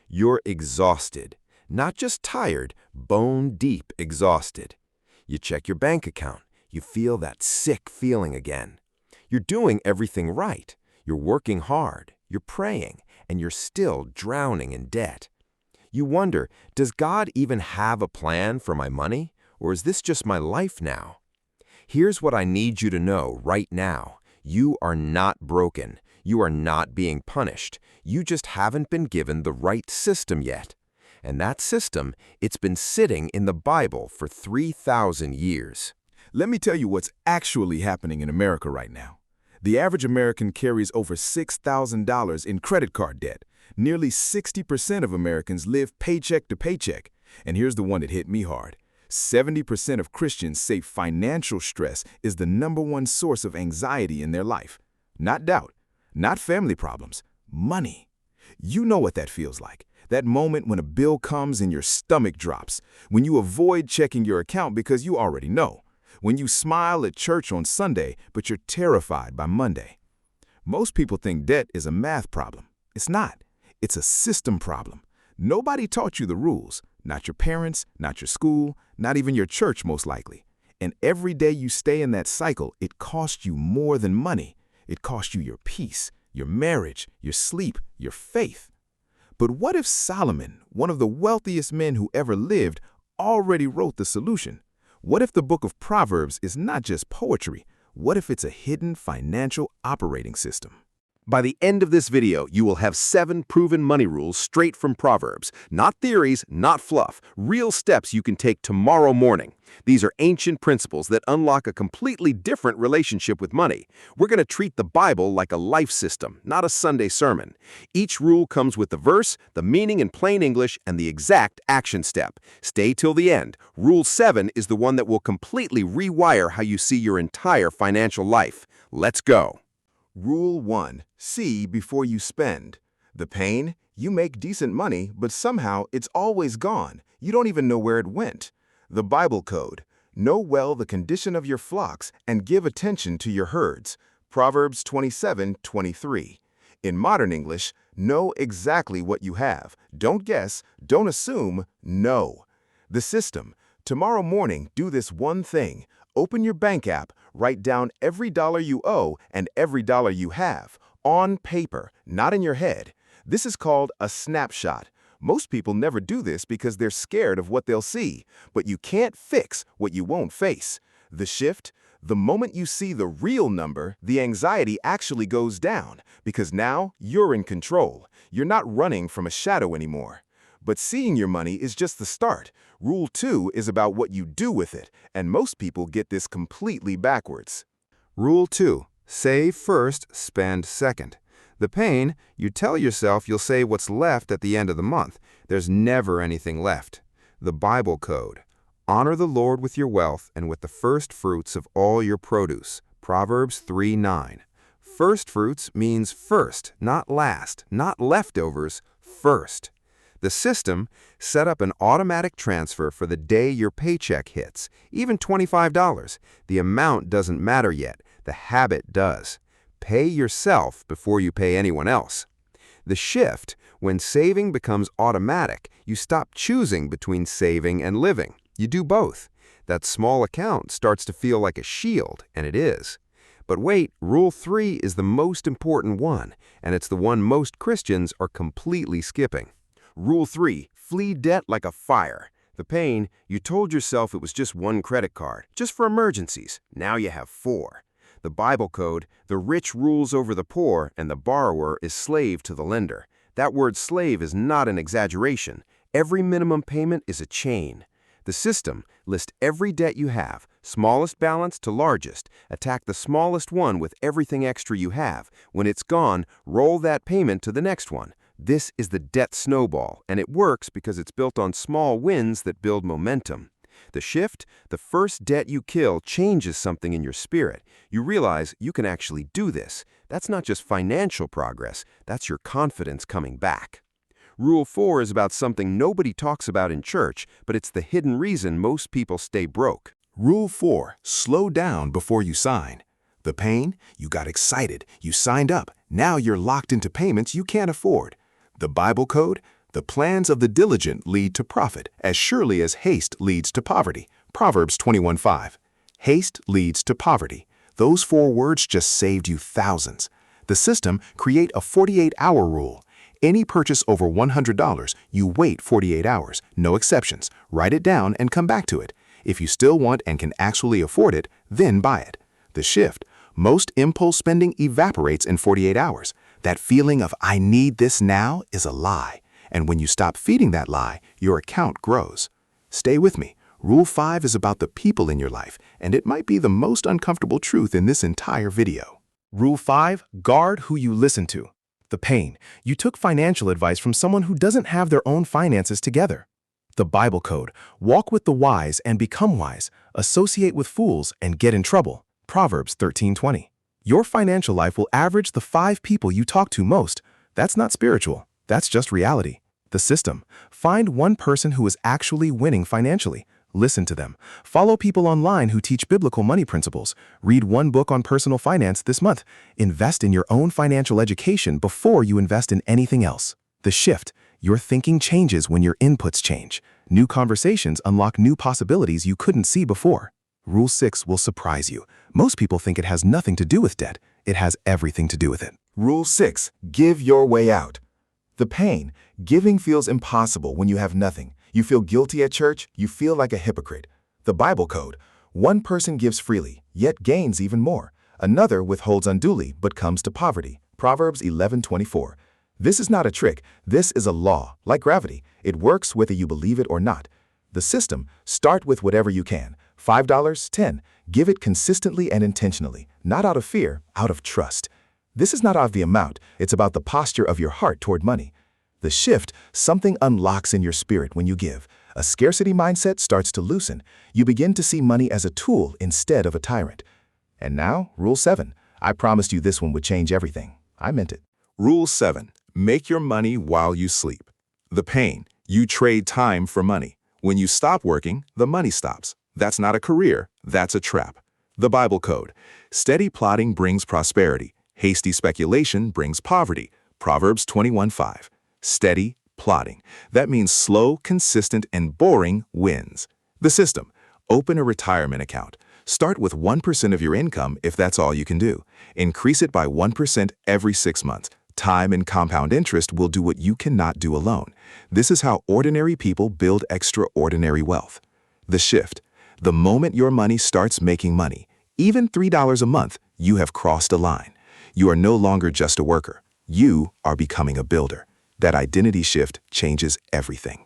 You're exhausted. Not just tired, bone-deep exhausted. You check your bank account. You feel that sick feeling again. You're doing everything right. You're working hard. You're praying. And you're still drowning in debt. You wonder, does God even have a plan for my money? Or is this just my life now? Here's what I need you to know right now. You are not broken. You are not being punished. You just haven't been given the right system yet. And that system, it's been sitting in the Bible for 3,000 years. Let me tell you what's actually happening in America right now. The average American carries over $6,000 in credit card debt. Nearly 60% of Americans live paycheck to paycheck. And here's the one that hit me hard. 70% of Christians say financial stress is the #1 source of anxiety in their life. Not doubt, not family problems, money. You know what that feels like. That moment when a bill comes and your stomach drops. When you avoid checking your account because you already know. When you smile at church on Sunday, but you're terrified by Monday. Most people think debt is a math problem. It's not. It's a system problem. Nobody taught you the rules. Not your parents, not your school, not even your church most likely. And every day you stay in that cycle, it costs you more than money. It costs you your peace, your marriage, your sleep, your faith. But what if Solomon, one of the wealthiest men who ever lived, already wrote the solution? What if the book of Proverbs is not just poetry? What if it's a hidden financial operating system? By the end of this video, you will have 7 proven money rules straight from Proverbs. Not theories, not fluff. Real steps you can take tomorrow morning. These are ancient principles that unlock a completely different relationship with money. We're going to treat the Bible like a life system, not a Sunday sermon. Each rule comes with the verse, the meaning in plain English, and the exact action step. Stay till the end. Rule 7 is the one that will completely rewire how you see your entire financial life. Let's go. Rule 1. See before you spend. The pain? You make decent money, but somehow it's always gone. You don't even know where it went. The Bible code. Know well the condition of your flocks and give attention to your herds. Proverbs 27:23. In modern English, know exactly what you have. Don't guess, don't assume, know. The system. Tomorrow morning, do this one thing. Open your bank app, write down every dollar you owe and every dollar you have, on paper, not in your head. This is called a snapshot. Most people never do this because they're scared of what they'll see, but you can't fix what you won't face. The shift? The moment you see the real number, the anxiety actually goes down because now you're in control. You're not running from a shadow anymore. But seeing your money is just the start. Rule 2 is about what you do with it, and most people get this completely backwards. Rule 2. Save first, spend second. The pain, you tell yourself you'll save what's left at the end of the month. There's never anything left. The Bible code. Honor the Lord with your wealth and with the first fruits of all your produce. Proverbs 3:9. First fruits means first, not last, not leftovers, first. The system, set up an automatic transfer for the day your paycheck hits, even $25. The amount doesn't matter yet, the habit does. Pay yourself before you pay anyone else. The shift, when saving becomes automatic, you stop choosing between saving and living. You do both. That small account starts to feel like a shield, and it is. But wait, Rule 3 is the most important one, and it's the one most Christians are completely skipping. Rule 3. Flee debt like a fire. The pain, you told yourself it was just one credit card, just for emergencies. Now you have 4. The Bible code, the rich rules over the poor and the borrower is slave to the lender. That word slave is not an exaggeration. Every minimum payment is a chain. The system, list every debt you have, smallest balance to largest. Attack the smallest one with everything extra you have. When it's gone, roll that payment to the next one. This is the debt snowball, and it works because it's built on small wins that build momentum. The shift, the first debt you kill changes something in your spirit. You realize you can actually do this. That's not just financial progress, that's your confidence coming back. Rule 4 is about something nobody talks about in church, but it's the hidden reason most people stay broke. Rule 4. Slow down before you sign. The pain? You got excited. You signed up. Now you're locked into payments you can't afford. The Bible code? The plans of the diligent lead to profit as surely as haste leads to poverty. Proverbs 21:5. Haste leads to poverty. Those 4 words just saved you thousands. The system: create a 48-hour rule. Any purchase over $100, you wait 48 hours, no exceptions. Write it down and come back to it. If you still want and can actually afford it, then buy it. The shift: most impulse spending evaporates in 48 hours. That feeling of "I need this now" is a lie. And when you stop feeding that lie, your account grows. Stay with me. Rule 5 is about the people in your life, and it might be the most uncomfortable truth in this entire video. Rule 5, guard who you listen to. The pain: you took financial advice from someone who doesn't have their own finances together. The Bible code: walk with the wise and become wise. Associate with fools and get in trouble. Proverbs 13:20. Your financial life will average the 5 people you talk to most. That's not spiritual. That's just reality. The system: find one person who is actually winning financially. Listen to them. Follow people online who teach biblical money principles. Read one book on personal finance this month. Invest in your own financial education before you invest in anything else. The shift: your thinking changes when your inputs change. New conversations unlock new possibilities you couldn't see before. Rule 6 will surprise you. Most people think it has nothing to do with debt. It has everything to do with it. Rule 6. Give your way out. The pain: giving feels impossible when you have nothing. You feel guilty at church, you feel like a hypocrite. The Bible code: one person gives freely, yet gains even more. Another withholds unduly, but comes to poverty. Proverbs 11:24. This is not a trick, this is a law, like gravity. It works whether you believe it or not. The system: start with whatever you can. $5, 10. Give it consistently and intentionally, not out of fear, out of trust. This is not of the amount, it's about the posture of your heart toward money. The shift: something unlocks in your spirit when you give. A scarcity mindset starts to loosen. You begin to see money as a tool instead of a tyrant. And now, Rule 7. I promised you this one would change everything. I meant it. Rule 7. Make your money while you sleep. The pain: you trade time for money. When you stop working, the money stops. That's not a career, that's a trap. The Bible code: steady plotting brings prosperity. Hasty speculation brings poverty. Proverbs 21:5. Steady plotting. That means slow, consistent, and boring wins. The system: open a retirement account. Start with 1% of your income if that's all you can do. Increase it by 1% every 6 months. Time and compound interest will do what you cannot do alone. This is how ordinary people build extraordinary wealth. The shift: the moment your money starts making money, even $3 a month, you have crossed a line. You are no longer just a worker. You are becoming a builder. That identity shift changes everything.